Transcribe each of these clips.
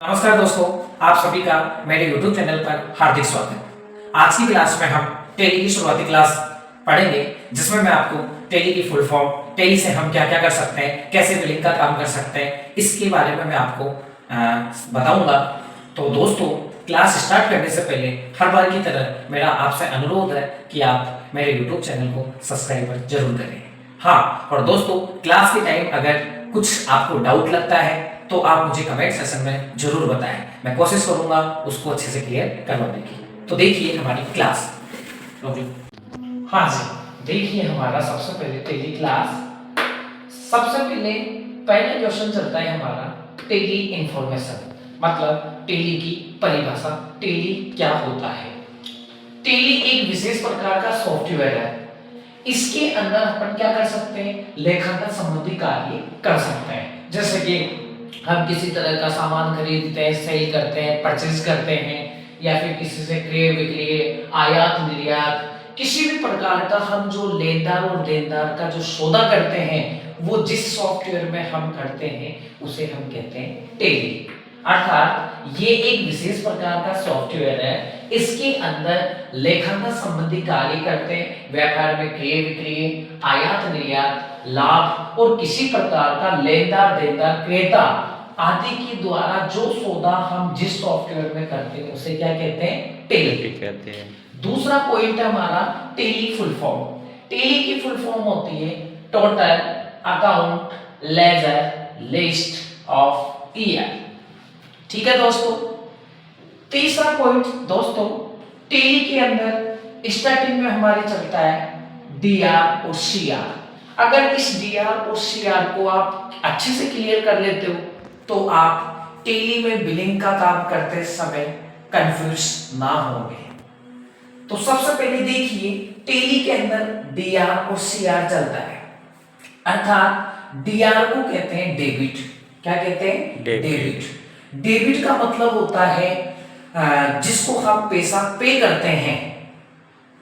नमस्कार दोस्तों, आप सभी का मेरे YouTube चैनल पर हार्दिक स्वागत है। आज की क्लास में हम टैली की शुरुआती क्लास पढ़ेंगे, जिसमें मैं आपको टैली की फुल फॉर्म, टैली से हम क्या क्या कर सकते हैं, कैसे बिलिंग का काम कर सकते हैं, इसके बारे में मैं आपको बताऊंगा। तो दोस्तों, क्लास स्टार्ट करने से पहले हर बार की तरह मेरा आपसे अनुरोध है कि आप मेरे YouTube चैनल को सब्सक्राइब जरूर करें। हाँ, और दोस्तों, क्लास के टाइम अगर कुछ आपको डाउट लगता है तो आप मुझे कमेंट सेक्शन में जरूर बताएं। मैं कोशिश करूंगा उसको अच्छे से क्लियर करवाने की। तो देखिए हमारी क्लास। हाँ जी, देखिए हमारा सबसे पहले टैली क्लास। सबसे पहले पहला क्वेश्चन चलता है हमारा टैली इंफॉर्मेशन, मतलब टैली की परिभाषा। टैली क्या होता है? टैली एक विशेष प्रकार का सॉफ्टवेयर है। इसके अंदर अपन क्या कर सकते हैं? लेखांकन संबंधी कार्य कर सकते हैं। जैसे कि हम किसी तरह का सामान खरीदते हैं, सेल करते हैं, परचेज करते हैं, या फिर किसी से क्रय विक्रय, आयात निर्यात, किसी भी प्रकार का हम जो लेनदार और देनदार का जो सौदा करते हैं, वो जिस सॉफ्टवेयर में हम करते हैं उसे हम कहते हैं टैली। अर्थात ये एक विशेष प्रकार का सॉफ्टवेयर है। इसके अंदर लेखांकन संबंधी कार्य करते हैं, व्यापार में क्रय विक्रय, आयात निर्यात, लाभ और किसी प्रकार का लेनदार देनदार क्रेता आदि के द्वारा जो सौदा हम जिस सॉफ्टवेयर में करते हैं उसे क्या कहते हैं? टैली कहते हैं। दूसरा पॉइंट है हमारा टैली फुल फॉर्म। टैली की फुल फॉर्म होती है total account laser list of year. ठीक है दोस्तों। तीसरा पॉइंट दोस्तों, टैली के अंदर स्टार्टिंग में हमारे चलता है डीआर और सीआर। अगर इस डीआर और सीआर को आप अच्छे से क्लियर कर लेते हो तो आप टैली में बिलिंग का काम करते समय कंफ्यूज ना होंगे। तो सबसे पहले देखिए, टैली के अंदर डीआर और सीआर चलता है। अर्थात डीआर को कहते हैं डेबिट। क्या कहते हैं? डेबिट। डेबिट का मतलब होता है जिसको हम पैसा पे करते हैं,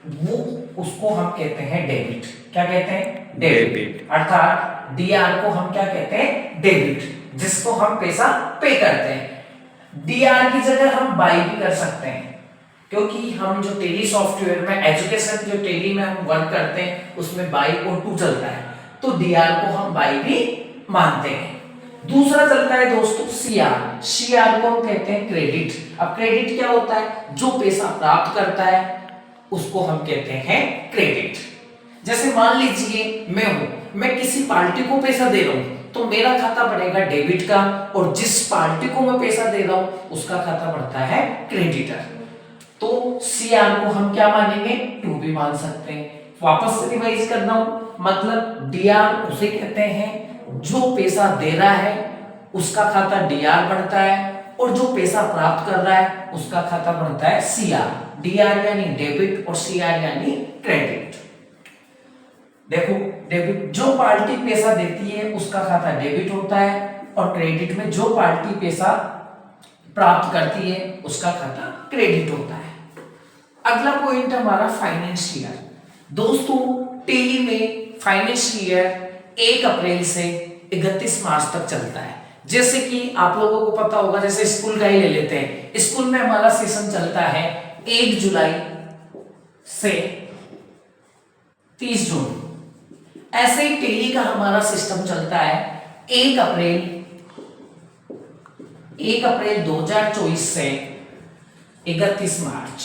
वो उसको हम कहते हैं डेबिट। क्या कहते हैं? डेबिट। अर्थात डीआर को हम क्या कहते हैं? डेबिट, जिसको हम पैसा पे करते हैं। डीआर की जगह हम बाई भी कर सकते हैं, क्योंकि हम जो टैली सॉफ्टवेयर में एजुकेशन जो टैली में हम वर्क करते हैं उसमें बाई और टू चलता है, तो डीआर को हम बाई भी मानते हैं। दूसरा चलता है दोस्तों सीआर। सीआर को हम कहते हैं क्रेडिट। अब क्रेडिट क्या होता है? जो पैसा प्राप्त करता है उसको हम कहते हैं क्रेडिट। जैसे मान लीजिए मैं किसी पार्टी को पैसा दे रहा हूं तो मेरा खाता बढ़ेगा डेबिट का, और जिस पार्टी को मैं पैसा दे रहा हूं उसका खाता बढ़ता है क्रेडिटर। तो सीआर को हम क्या मानेंगे? टू भी मान सकते हैं। वापस से रिवाइज करना हूं, मतलब डीआर उसे कहते हैं जो पैसा दे रहा है उसका खाता डीआर बढ़ता है, और जो पैसा प्राप्त कर रहा है उसका खाता बढ़ता है सीआर। डीआर यानी डेबिट और सीआर यानी क्रेडिट। देखो, डेबिट जो पार्टी पैसा देती है उसका खाता डेबिट होता है, और क्रेडिट में जो पार्टी पैसा प्राप्त करती है उसका खाता क्रेडिट होता है। अगला पॉइंट हमारा फाइनेंशियल। दोस्तों, टैली में फाइनेंशियल 1 अप्रैल से 31 मार्च तक चलता है। जैसे कि आप लोगों को पता होगा, जैसे स्कूल का ही ले लेते हैं। स्कूल में हमारा सेशन चलता है 1 जुलाई से 30 जून। ऐसे ही टैली का हमारा सिस्टम चलता है 1 अप्रैल 2024 से 31 मार्च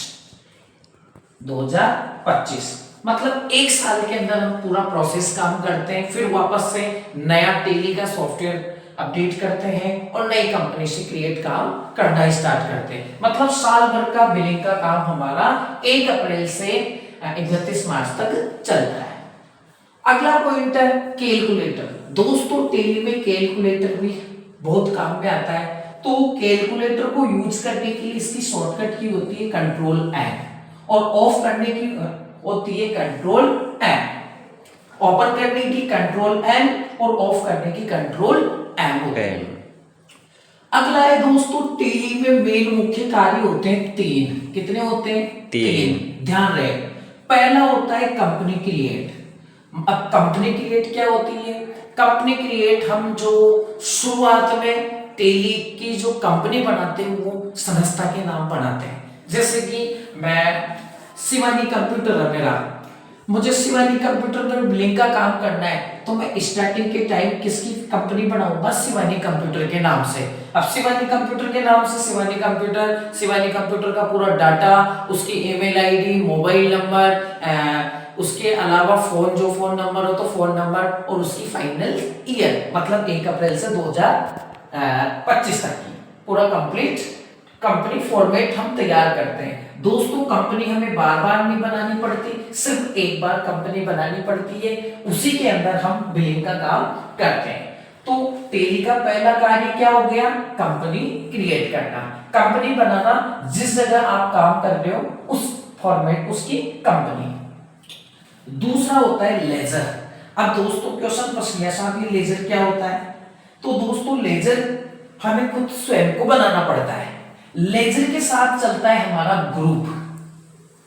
2025। मतलब 1 साल के अंदर हम पूरा प्रोसेस काम करते हैं, फिर वापस से नया टैली का सॉफ्टवेयर अपडेट करते हैं और नई कंपनी से क्रिएट काम करना स्टार्ट करते हैं। मतलब साल भर का बिलिंग का काम हमारा 1 अप्रैल से 31 मार्च तक चलता है। अगला पॉइंट है कैलकुलेटर। दोस्तों, टैली में कैलकुलेटर भी बहुत काम में आता है। तो कैलकुलेटर को यूज करने के लिए इसकी शॉर्टकट की होती है कंट्रोल एन, और ऑफ करने की होती है कंट्रोल एन। ओपन करने की कंट्रोल एन और ऑफ करने की कंट्रोल एम होती है। अगला है दोस्तों, टैली में मेन मुख्य कार्य होते हैं 3। कितने होते हैं? 3। ध्यान रहे, पहला होता है कंपनी क्रिएट। अब कंपनी क्रिएट क्या होती है? कंपनी क्रिएट हम जो शुरुआत में टेली की जो कंपनी बनाते हैं वो संस्था के नाम बनाते हैं। जैसे कि मैं शिवानी कंप्यूटर है मेरा, मुझे शिवानी कंप्यूटर में बिलिंग का काम करना है, तो मैं स्टार्टिंग के टाइम किसकी कंपनी बनाऊंगा? शिवानी कंप्यूटर के नाम से। अब शिवानी कंप्यूटर के नाम से शिवानी कंप्यूटर का पूरा डाटा, उसकी ईमेल आईडी, मोबाइल नंबर, उसके अलावा फोन नंबर हो तो फोन नंबर, और उसकी फाइनल ईयर मतलब 1 अप्रैल से 2025 तक की पूरा कंप्लीट कंपनी फॉर्मेट हम तैयार करते हैं। दोस्तों कंपनी हमें बार बार नहीं बनानी पड़ती, सिर्फ एक बार कंपनी बनानी पड़ती है, उसी के अंदर हम बिलिंग का काम करते हैं। तो टेली का पहला कार्य क्या हो गया? कंपनी क्रिएट करना, कंपनी बनाना, जिस जगह आप काम कर रहे हो उस फॉर्मेट उसकी कंपनी। दूसरा होता है लेजर। अब दोस्तों क्वेश्चन पूछ लिया साहब ये लेजर क्या होता है? तो दोस्तों लेजर हमें खुद स्वयं को बनाना पड़ता है। लेजर के साथ चलता है हमारा ग्रुप।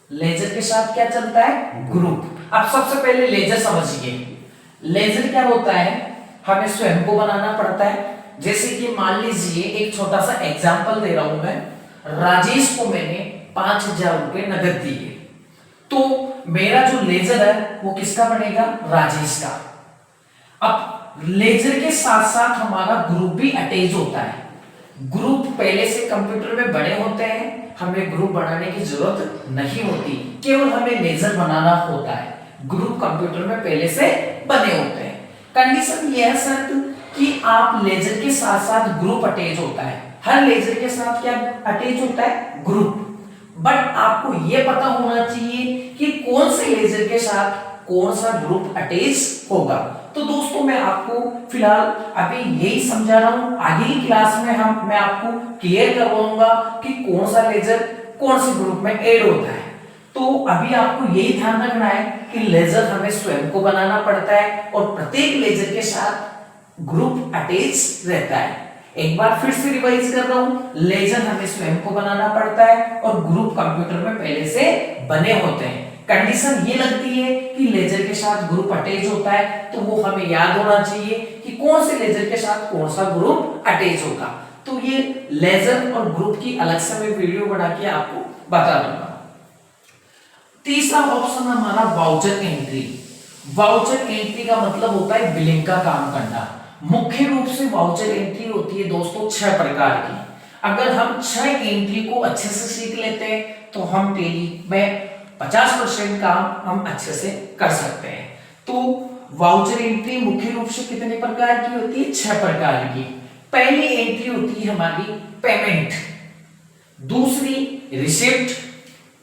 लेजर के साथ क्या चलता है? ग्रुप। अब सबसे पहले लेजर समझिए। लेजर क्या होता है? हमें स्वयं को बनाना पड़ता है। जैसे कि मान लीजिए एक छोटा सा एग्जांपल दे रहा हूं मैं, राजेश को मैंने 5,000 रुपए नगद दिए, तो मेरा जो लेजर है वो किसका बनेगा? राजेश का। अब लेजर के साथ साथ हमारा ग्रुप भी अटैच होता है। ग्रुप पहले से कंप्यूटर में बने होते हैं, हमें ग्रुप बनाने की जरूरत नहीं होती, केवल हमें लेजर बनाना होता है। ग्रुप कंप्यूटर में पहले से बने होते हैं। कंडीशन यह है शर्त कि आप लेजर के साथ साथ ग्रुप अटैच होता है। हर लेजर के साथ क्या अटैच होता है? ग्रुप। बट आपको यह पता होना चाहिए कि कौन से लेजर के साथ कौन सा ग्रुप अटैच होगा। तो दोस्तों मैं आपको फिलहाल अभी यही समझा रहा हूं, आगे की क्लास में मैं आपको क्लियर करवाऊंगा कि कौन सा लेजर कौन से ग्रुप में ऐड होता है। तो अभी आपको यही ध्यान रखना है कि लेजर हमें स्वयं को बनाना पड़ता है और प्रत्येक लेजर के साथ ग्रुप अटैच रहता है। एक बार फिर से रिवाइज कर रहा हूं, लेजर हमें स्वयं को बनाना पड़ता है और ग्रुप कंप्यूटर में पहले से बने होते हैं। कंडीशन ये लगती है कि लेजर के साथ ग्रुप अटैच होता है, तो वो हमें याद होना चाहिए कि कौन से लेजर के साथ कौन सा ग्रुप अटैच होगा। तो ये लेजर और ग्रुप की अलग से मैं वीडियो बना के आपको बता दूंगा। तीसरा ऑप्शन हमारा वाउचर एंट्री। वाउचर एंट्री का मतलब होता है बिलिंग का काम करना। मुख्य रूप से वाउचर एंट्री होती है दोस्तों 6 प्रकार की। अगर हम 6 एंट्री को अच्छे से सीख लेते हैं तो हम टेली में 50% काम हम अच्छे से कर सकते हैं। तो वाउचर एंट्री मुख्य रूप से कितने प्रकार की होती है? 6 प्रकार की। पहली एंट्री होती है हमारी पेमेंट, दूसरी रिसिप्ट,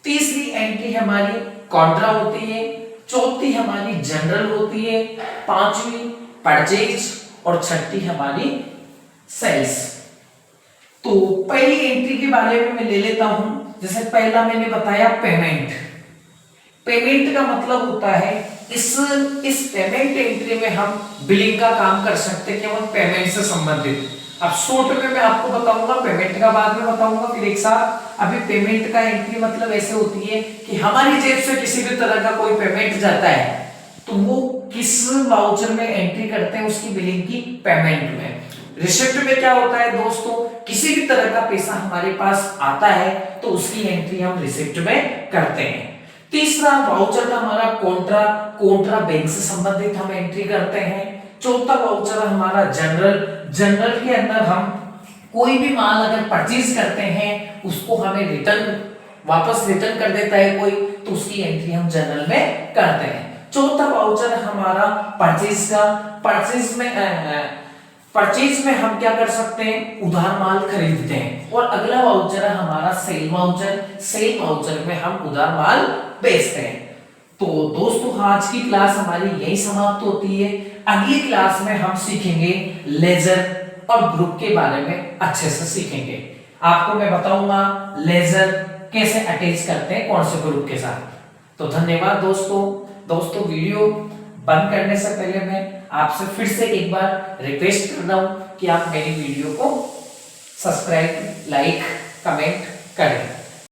तीसरी एंट्री हमारी कॉन्ट्रा होती है, चौथी हमारी जनरल होती है, पांचवी परचेज और छठी हमारी सेल्स। तो पहली एंट्री के बारे में मैं ले लेता हूं। जैसे पहला मैंने बताया पेमेंट। पेमेंट का मतलब होता है इस पेमेंट एंट्री में हम बिलिंग का काम कर सकते हैं केवल पेमेंट से संबंधित। अब शॉर्ट में मैं आपको बताऊंगा, पेमेंट का बाद में बताऊंगा फिर एक साथ। अभी पेमेंट का एंट्री मतलब ऐसे होती है कि हमारी जेब से किसी भी तरह का कोई पेमेंट जाता है तो वो किस वाउचर में एंट्री करते हैं? उसकी बिलिंग की पेमेंट में। रिसिप्ट में क्या होता है दोस्तों? किसी भी तरह का पैसा हमारे पास आता है तो उसकी एंट्री हम रिसिप्ट में करते हैं। तीसरा वाउचर का हमारा कॉन्ट्रा बैंक से संबंधित हम एंट्री करते हैं। चौथा वाउचर हमारा जनरल के अंदर हम कोई भी माल अगर परचेज करते हैं उसको हमें वापस रिटर्न कर देता है कोई, तो उसकी एंट्री हम जनरल में करते हैं। चौथा वाउचर हमारा परचेज का। परचेज में हम क्या कर सकते हैं? उधार माल खरीदते हैं। और अगला वाउचर है हमारा सेल वाउचर में हम उधार माल बेचते हैं। तो दोस्तों आज की क्लास हमारी यही समाप्त होती है। अगली क्लास में हम सीखेंगे लेजर और ग्रुप के बारे में अच्छे से सीखेंगे। आपको मैं बताऊंगा लेजर कैसे अटैच करते हैं कौन से ग्रुप के साथ। तो धन्यवाद दोस्तों वीडियो बंद करने से पहले मैं आपसे फिर से एक बार रिक्वेस्ट कर रहा हूं कि आप मेरी वीडियो को सब्सक्राइब, लाइक, कमेंट करें।